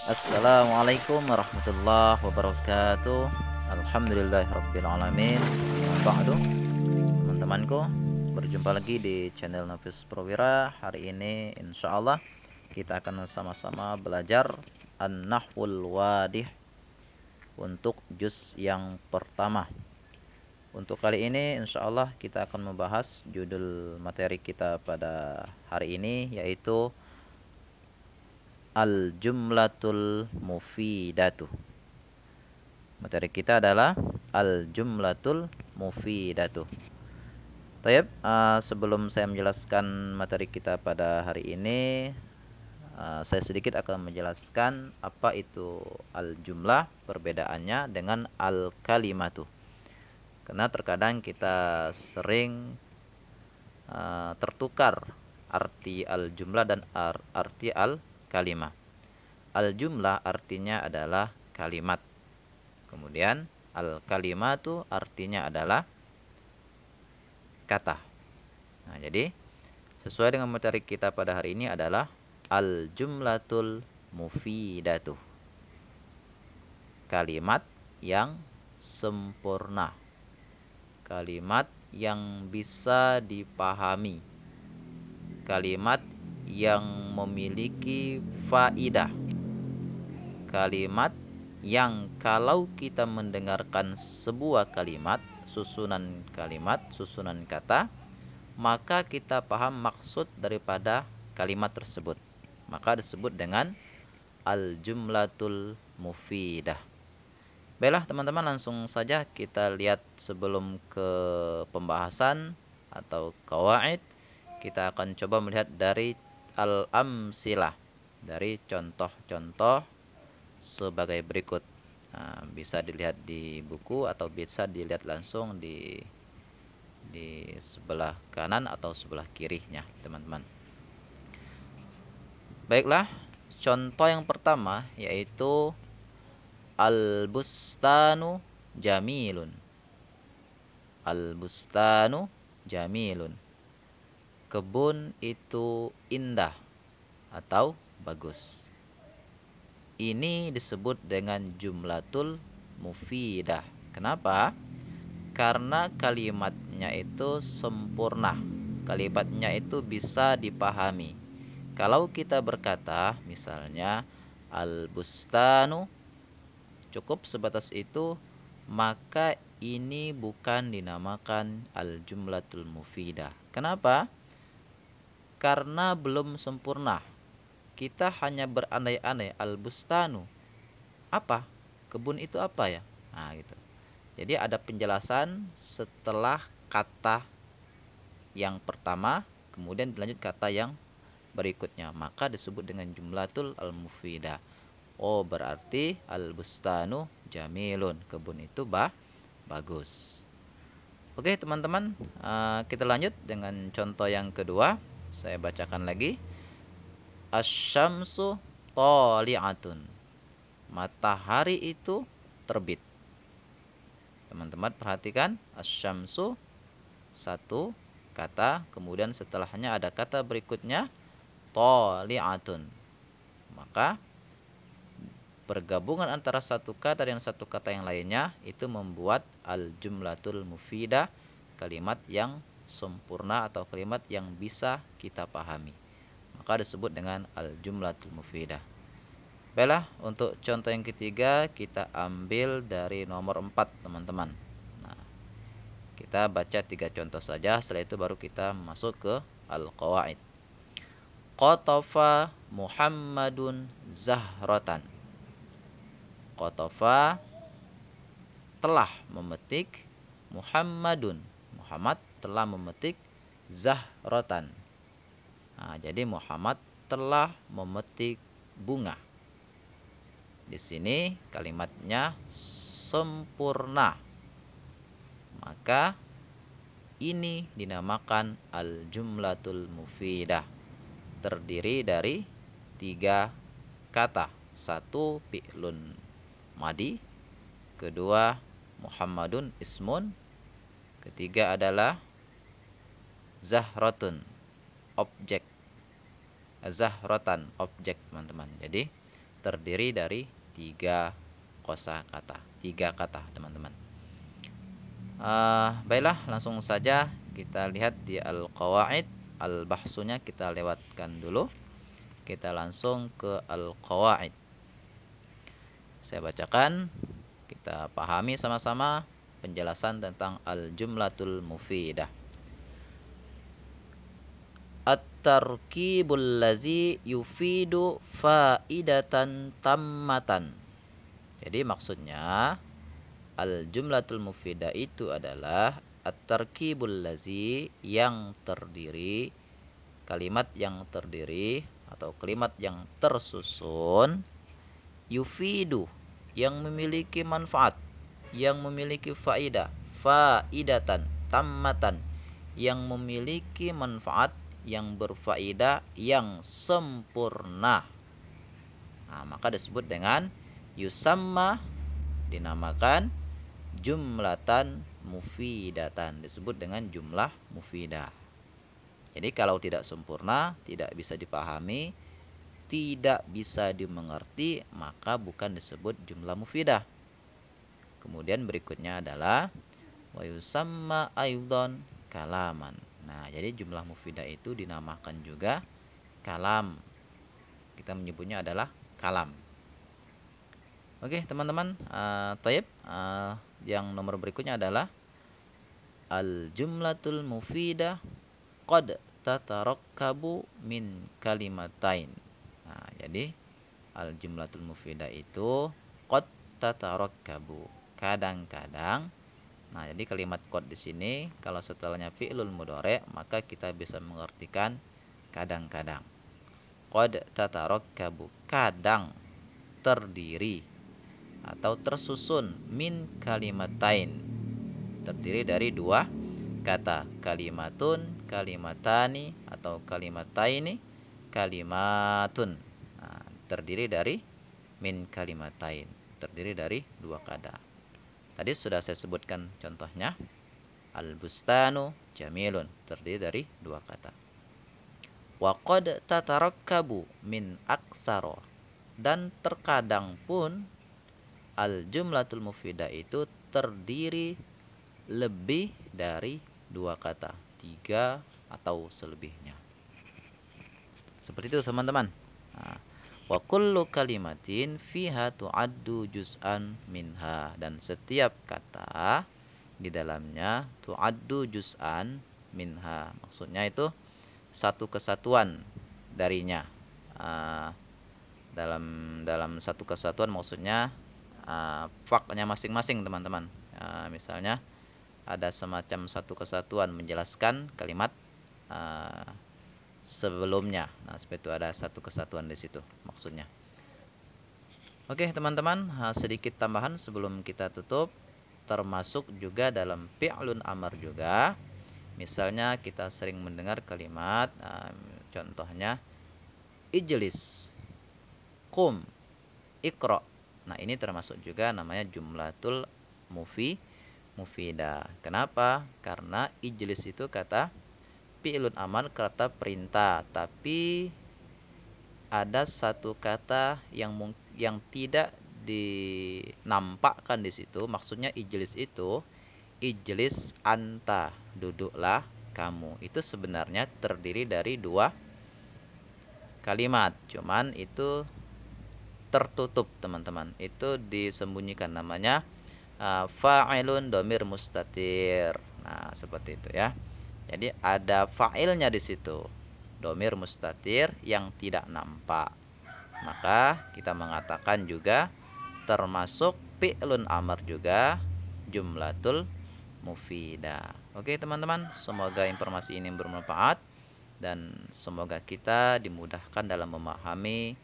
Assalamualaikum warahmatullahi wabarakatuh. Alhamdulillahirabbil alamin. Ba'du, teman-temanku, berjumpa lagi di channel Nafis Prawira. Hari ini insyaallah kita akan sama-sama belajar An-Nahwul Wadih untuk juz yang pertama. Untuk kali ini insyaallah kita akan membahas judul materi kita pada hari ini, yaitu Al-Jumlatul Mufidatu. Materi kita adalah Al-Jumlatul Mufidatu. Taib, sebelum saya menjelaskan materi kita pada hari ini, saya sedikit akan menjelaskan apa itu al-jumlah, perbedaannya dengan al-kalimatu. Karena terkadang kita sering tertukar arti al-jumlah dan arti al-kalimah. Al-jumlah artinya adalah kalimat. Kemudian al-kalimatu artinya adalah kata. Nah, jadi sesuai dengan materi kita pada hari ini adalah al-jumlatul mufidatu. Kalimat yang sempurna. Kalimat yang bisa dipahami. Kalimat yang memiliki faidah. Kalimat yang kalau kita mendengarkan sebuah kalimat, susunan kata, maka kita paham maksud daripada kalimat tersebut. Maka disebut dengan al-jumlatul mufidah. Baiklah teman-teman, langsung saja kita lihat sebelum ke pembahasan atau qawaid. Kita akan coba melihat dari al-amsilah, dari contoh-contoh sebagai berikut. Nah, bisa dilihat di buku atau bisa dilihat langsung di sebelah kanan atau sebelah kirinya, teman-teman. Baiklah, contoh yang pertama yaitu al-bustanu jamilun. Al-bustanu jamilun. Kebun itu indah atau bagus. Ini disebut dengan jumlatul mufidah. Kenapa? Karena kalimatnya itu sempurna. Kalimatnya itu bisa dipahami. Kalau kita berkata misalnya al-bustanu, cukup sebatas itu, maka ini bukan dinamakan al-jumlatul mufidah. Kenapa? Karena belum sempurna. Kita hanya berandai-andai al-bustanu. Apa? Kebun itu apa ya? Nah, gitu. Jadi ada penjelasan setelah kata yang pertama, kemudian dilanjut kata yang berikutnya. Maka disebut dengan jumlatul al-mufidah. Oh, berarti al-bustanu jamilun. Kebun itu bagus. Oke, teman-teman, kita lanjut dengan contoh yang kedua. Saya bacakan lagi. Asy-syamsu thali'atun. Matahari itu terbit. Teman-teman perhatikan, asy-syamsu satu kata, kemudian setelahnya ada kata berikutnya thali'atun. Maka pergabungan antara satu kata dan satu kata yang lainnya itu membuat al-jumlatul mufidah, kalimat yang sempurna atau kalimat yang bisa kita pahami. Maka disebut dengan al-jumlatul mufidah. Baiklah, untuk contoh yang ketiga kita ambil dari nomor 4, teman-teman. Nah, kita baca 3 contoh saja, setelah itu baru kita masuk ke al-qawaid. Qatafa Muhammadun zahratan. Qatafa telah memetik, Muhammadun, Muhammad telah memetik, zahratan. Nah, jadi Muhammad telah memetik bunga. Di sini kalimatnya sempurna. Maka ini dinamakan al-jumlatul mufidah. Terdiri dari 3 kata. 1 fi'lun madi, kedua Muhammadun ismun, ketiga adalah zahratun objek. Zahratan objek, teman-teman. Jadi terdiri dari 3 kosakata, 3 kata, teman-teman. Baiklah, langsung saja kita lihat di al-qawaid. Al-bahsunya kita lewatkan dulu. Kita langsung ke al-qawaid. Saya bacakan, kita pahami sama-sama penjelasan tentang al-jumlatul mufidah. At-tarkibul ladzi yufidu faidatan tammatan. Jadi maksudnya al-jumlatul mufidah itu adalah at-tarkibul ladzi yang terdiri, kalimat yang terdiri atau kalimat yang tersusun, yufidu yang memiliki manfaat, yang memiliki faidah, faidatan tammatan yang memiliki manfaat, yang berfaedah, yang sempurna. Nah, maka disebut dengan yusamma, dinamakan jumlatan mufidatan, disebut dengan jumlah mufidah. Jadi kalau tidak sempurna, tidak bisa dipahami, tidak bisa dimengerti, maka bukan disebut jumlah mufidah. Kemudian berikutnya adalah wa yusamma aidon kalaman. Nah, jadi jumlah mufidah itu dinamakan juga kalam. Kita menyebutnya adalah kalam. Oke, teman-teman, yang nomor berikutnya adalah al-jumlatul mufidah qad tatarakkabu min kalimatain. Nah, jadi al-jumlatul mufidah itu qad tatarakkabu, kadang-kadang. Nah, jadi kalimat qad di sini kalau setelahnya fi'lul mudhari', maka kita bisa mengartikan kadang-kadang. Qad tatarakkabu, kadang terdiri atau tersusun, min kalimatain, terdiri dari 2 kata, kalimatun, kalimatani, atau kalimataini, kalimatun. Nah, terdiri dari min kalimatain, terdiri dari 2 kata. Tadi sudah saya sebutkan contohnya. Al-bustanu jamilun, terdiri dari 2 kata. Wa qad tatarakkabu min aksaro, dan terkadang pun al-jumlatul mufidah itu terdiri lebih dari 2 kata, 3 atau selebihnya. Seperti itu, teman-teman. Nah, wa kullu kalimatin fiha tu'addu juz'an minha, dan setiap kata di dalamnya tu'addu juz'an minha, maksudnya itu satu kesatuan darinya. Dalam satu kesatuan maksudnya faknya masing-masing, teman-teman. Misalnya ada semacam satu kesatuan menjelaskan kalimat sebelumnya. Nah, seperti itu, ada satu kesatuan di situ maksudnya. Oke, teman-teman, sedikit tambahan sebelum kita tutup, termasuk juga dalam fi'lun amar juga. Misalnya kita sering mendengar kalimat, contohnya ijlis, qum, iqra. Nah, ini termasuk juga namanya jumlatul mufidah. Kenapa? Karena ijlis itu kata fi'lun amar, kata perintah, tapi ada satu kata yang tidak dinampakkan di situ. Maksudnya ijlis itu, ijlis anta, duduklah kamu. Itu sebenarnya terdiri dari 2 kalimat, cuman itu tertutup, teman-teman. Itu disembunyikan, namanya fa'ilun dhamir mustatir. Nah, seperti itu ya. Jadi ada fa'ilnya di situ, dhamir mustatir yang tidak nampak. Maka kita mengatakan juga termasuk fi'lun amar juga jumlatul mufidah. Oke, teman-teman, semoga informasi ini bermanfaat dan semoga kita dimudahkan dalam memahami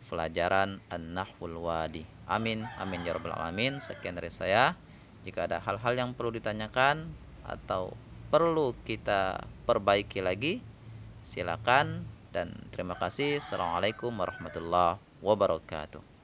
pelajaran An-Nahwul Wadi. Amin, amin ya rabbal alamin. Sekian dari saya. Jika ada hal-hal yang perlu ditanyakan atau perlu kita perbaiki lagi, silakan, dan terima kasih. Assalamualaikum warahmatullahi wabarakatuh.